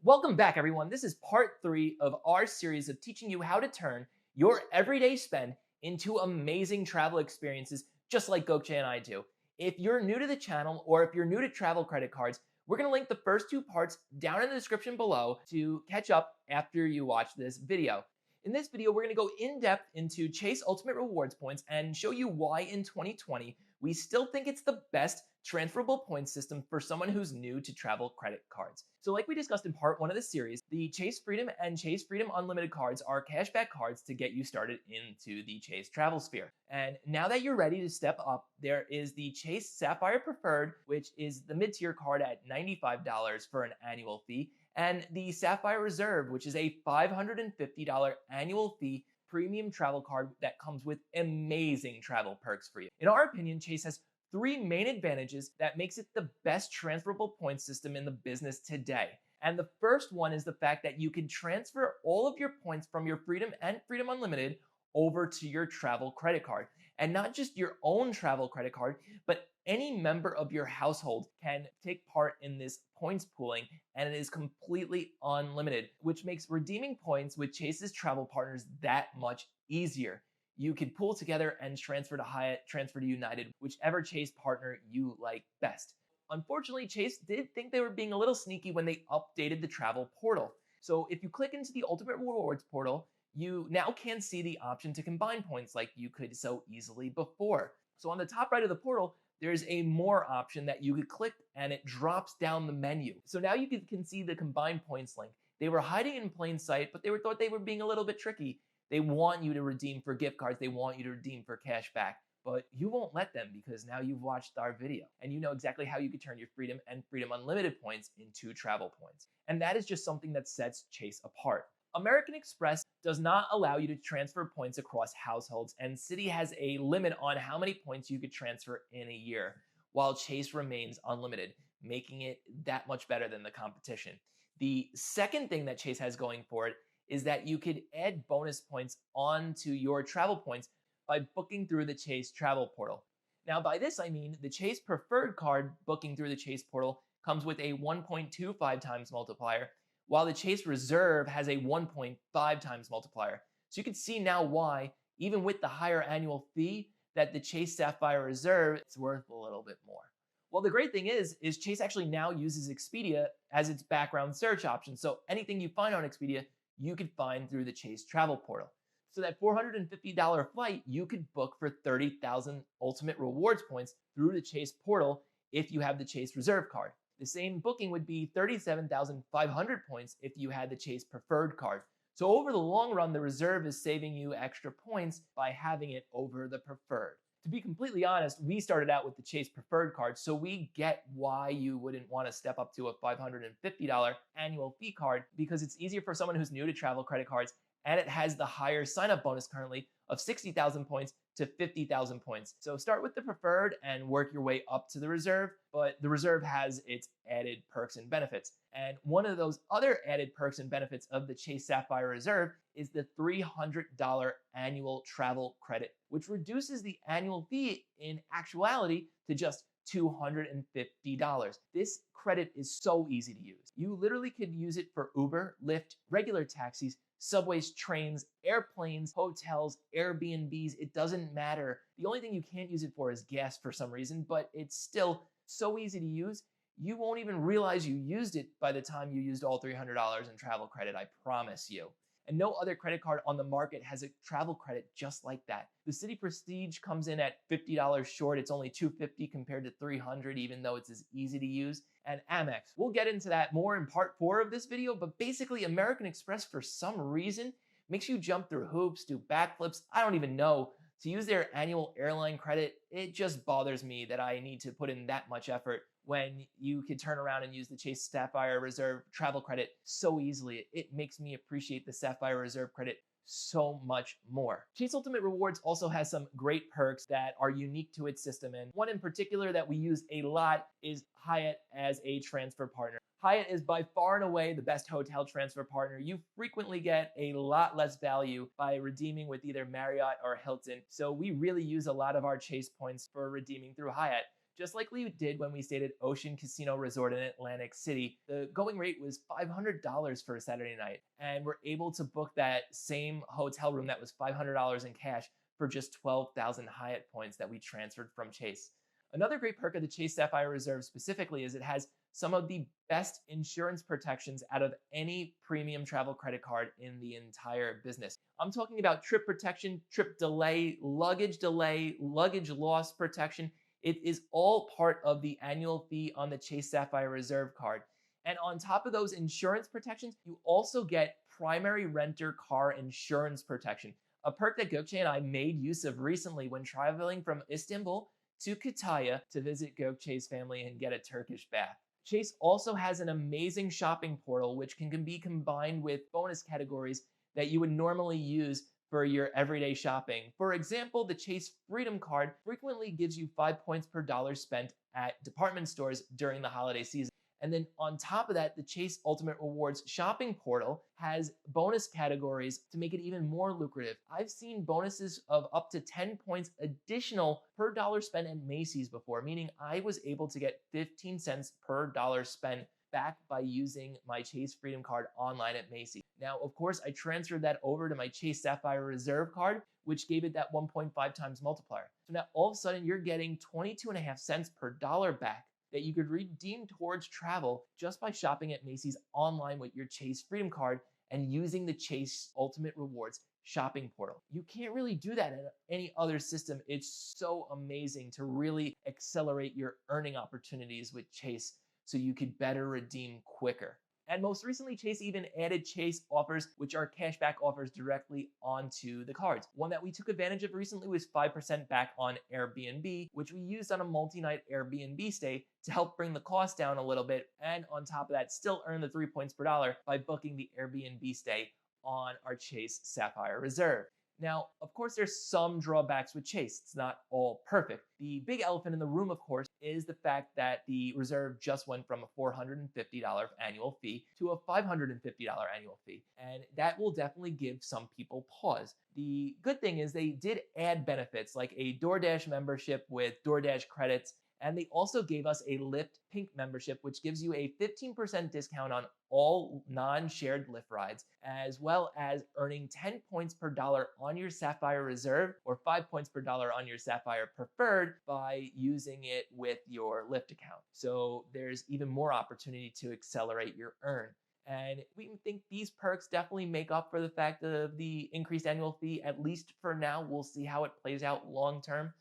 Welcome back, everyone. This is part 3 of our series of teaching you how to turn your everyday spend into amazing travel experiences, just like Gokce and I do. If you're new to the channel or if you're new to travel credit cards, we're going to link the first two parts down in the description below to catch up after you watch this video. In this video, we're going to go in depth into Chase Ultimate Rewards points and show you why in 2020 we still think it's the best transferable points system for someone who's new to travel credit cards. So like we discussed in part 1 of the series, the Chase Freedom and Chase Freedom Unlimited cards are cashback cards to get you started into the Chase travel sphere. And now that you're ready to step up, there is the Chase Sapphire Preferred, which is the mid-tier card at $95 for an annual fee, and the Sapphire Reserve, which is a $550 annual fee premium travel card that comes with amazing travel perks for you. In our opinion, Chase has three main advantages that makes it the best transferable points system in the business today. And the first one is the fact that you can transfer all of your points from your Freedom and Freedom Unlimited over to your travel credit card. And not just your own travel credit card, but any member of your household can take part in this points pooling, and it is completely unlimited, which makes redeeming points with Chase's travel partners that much easier. You can pool together and transfer to Hyatt, transfer to United, whichever Chase partner you like best. Unfortunately, Chase did think they were being a little sneaky when they updated the travel portal. So if you click into the Ultimate Rewards portal, you now can see the option to combine points like you could so easily before. So on the top right of the portal, there's a more option that you could click and it drops down the menu. So now you can see the combined points link. They were hiding in plain sight, but thought they were being a little bit tricky. They want you to redeem for gift cards. They want you to redeem for cash back, but you won't let them because now you've watched our video and you know exactly how you could turn your Freedom and Freedom Unlimited points into travel points. And that is just something that sets Chase apart. American Express does not allow you to transfer points across households, and Citi has a limit on how many points you could transfer in a year, while Chase remains unlimited, making it that much better than the competition. The second thing that Chase has going for it is that you could add bonus points onto your travel points by booking through the Chase travel portal. Now, by this, I mean the Chase Preferred card booking through the Chase portal comes with a 1.25 times multiplier, while the Chase Reserve has a 1.5 times multiplier. So you can see now why, even with the higher annual fee, that the Chase Sapphire Reserve is worth a little bit more. Well, the great thing is Chase actually now uses Expedia as its background search option. So anything you find on Expedia, you could find through the Chase travel portal. So that $450 flight, you could book for 30,000 Ultimate Rewards points through the Chase portal if you have the Chase Reserve card. The same booking would be 37,500 points if you had the Chase Preferred card. So over the long run, the Reserve is saving you extra points by having it over the Preferred. To be completely honest, we started out with the Chase Preferred card, so we get why you wouldn't want to step up to a $550 annual fee card, because it's easier for someone who's new to travel credit cards, and it has the higher sign-up bonus currently of 60,000 points to 50,000 points. So start with the Preferred and work your way up to the Reserve, but the Reserve has its added perks and benefits. And one of those other added perks and benefits of the Chase Sapphire Reserve is the $300 annual travel credit, which reduces the annual fee in actuality to just $250. This credit is so easy to use. You literally could use it for Uber, Lyft, regular taxis, subways, trains, airplanes, hotels, Airbnbs. It doesn't matter. The only thing you can't use it for is gas for some reason, but it's still so easy to use. You won't even realize you used it by the time you used all $300 in travel credit, I promise you. And no other credit card on the market has a travel credit just like that. The Citi Prestige comes in at $50 short. It's only $250 compared to $300, even though it's as easy to use. And Amex, we'll get into that more in part 4 of this video, but basically American Express, for some reason, makes you jump through hoops, do backflips, I don't even know, to use their annual airline credit. It just bothers me that I need to put in that much effort when you could turn around and use the Chase Sapphire Reserve travel credit so easily. It makes me appreciate the Sapphire Reserve credit so much more. Chase Ultimate Rewards also has some great perks that are unique to its system, and one in particular that we use a lot is Hyatt as a transfer partner. Hyatt is by far and away the best hotel transfer partner. You frequently get a lot less value by redeeming with either Marriott or Hilton, so we really use a lot of our Chase points for redeeming through Hyatt. Just like we did when we stayed at Ocean Casino Resort in Atlantic City, the going rate was $500 for a Saturday night, and we're able to book that same hotel room that was $500 in cash for just 12,000 Hyatt points that we transferred from Chase. Another great perk of the Chase Sapphire Reserve specifically is it has some of the best insurance protections out of any premium travel credit card in the entire business. I'm talking about trip protection, trip delay, luggage loss protection. It is all part of the annual fee on the Chase Sapphire Reserve card. And on top of those insurance protections, you also get primary renter car insurance protection, a perk that Gökçe and I made use of recently when traveling from Istanbul to Kütahya to visit Gökçe's family and get a Turkish bath. Chase also has an amazing shopping portal which can be combined with bonus categories that you would normally use for your everyday shopping. For example, the Chase Freedom Card frequently gives you 5 points per dollar spent at department stores during the holiday season. And then on top of that, the Chase Ultimate Rewards shopping portal has bonus categories to make it even more lucrative. I've seen bonuses of up to 10 points additional per dollar spent at Macy's before, meaning I was able to get 15 cents per dollar spent back by using my Chase Freedom Card online at Macy's. Now, of course, I transferred that over to my Chase Sapphire Reserve card, which gave it that 1.5 times multiplier. So now all of a sudden you're getting 22.5 cents per dollar back that you could redeem towards travel just by shopping at Macy's online with your Chase Freedom Card and using the Chase Ultimate Rewards shopping portal. You can't really do that in any other system. It's so amazing to really accelerate your earning opportunities with Chase so you could better redeem quicker. And most recently, Chase even added Chase offers, which are cashback offers directly onto the cards. One that we took advantage of recently was 5% back on Airbnb, which we used on a multi-night Airbnb stay to help bring the cost down a little bit. And on top of that, still earn the 3 points per dollar by booking the Airbnb stay on our Chase Sapphire Reserve. Now, of course, there's some drawbacks with Chase. It's not all perfect. The big elephant in the room, of course, is the fact that the reserve just went from a $450 annual fee to a $550 annual fee. And that will definitely give some people pause. The good thing is they did add benefits like a DoorDash membership with DoorDash credits. And they also gave us a Lyft Pink membership, which gives you a 15% discount on all non-shared Lyft rides, as well as earning 10 points per dollar on your Sapphire Reserve or 5 points per dollar on your Sapphire Preferred by using it with your Lyft account. So there's even more opportunity to accelerate your earn. And we think these perks definitely make up for the fact of the increased annual fee, at least for now. We'll see how it plays out long term.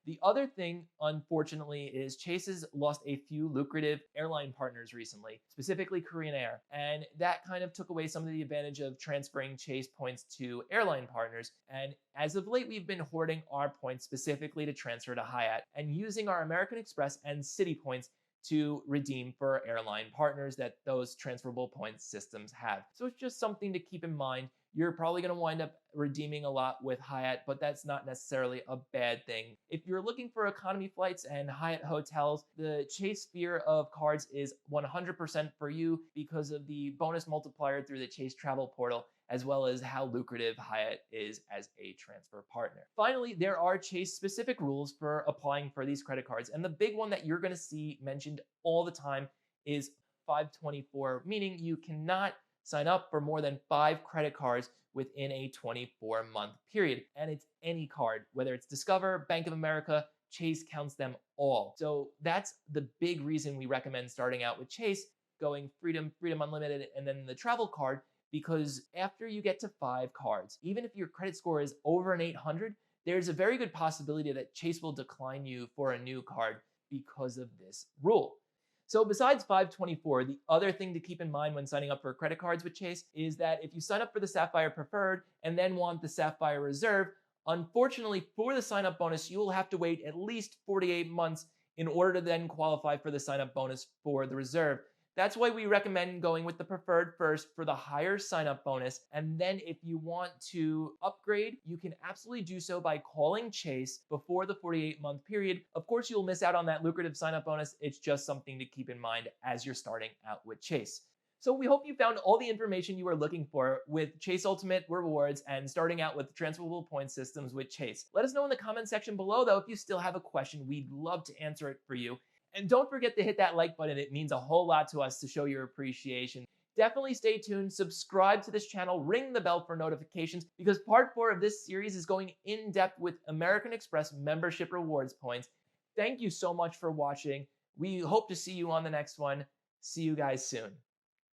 The other thing, unfortunately, is Chase has lost a few lucrative airline partners recently, specifically Korean Air. And that kind of took away some of the advantage of transferring Chase points to airline partners. And as of late, we've been hoarding our points specifically to transfer to Hyatt and using our American Express and City points to redeem for airline partners that those transferable points systems have. So it's just something to keep in mind. You're probably going to wind up redeeming a lot with Hyatt, but that's not necessarily a bad thing. If you're looking for economy flights and Hyatt hotels, the Chase sphere of cards is 100% for you because of the bonus multiplier through the Chase travel portal, as well as how lucrative Hyatt is as a transfer partner. Finally, there are Chase specific rules for applying for these credit cards. And the big one that you're going to see mentioned all the time is 524, meaning you cannot sign up for more than 5 credit cards within a 24-month period. And it's any card, whether it's Discover, Bank of America, Chase counts them all. So that's the big reason we recommend starting out with Chase, going Freedom, Freedom Unlimited, and then the travel card, because after you get to 5 cards, even if your credit score is over an 800, there's a very good possibility that Chase will decline you for a new card because of this rule. So besides 524, the other thing to keep in mind when signing up for credit cards with Chase is that if you sign up for the Sapphire Preferred and then want the Sapphire Reserve, unfortunately for the sign-up bonus, you will have to wait at least 48 months in order to then qualify for the sign-up bonus for the Reserve. That's why we recommend going with the Preferred first for the higher sign-up bonus. And then if you want to upgrade, you can absolutely do so by calling Chase before the 48-month period. Of course, you'll miss out on that lucrative sign-up bonus. It's just something to keep in mind as you're starting out with Chase. So we hope you found all the information you were looking for with Chase Ultimate rewards and starting out with transferable point systems with Chase. Let us know in the comment section below, though, if you still have a question. We'd love to answer it for you. And don't forget to hit that like button. It means a whole lot to us to show your appreciation. Definitely stay tuned, subscribe to this channel, ring the bell for notifications, because part 4 of this series is going in depth with American Express membership rewards points. Thank you so much for watching. We hope to see you on the next one. See you guys soon.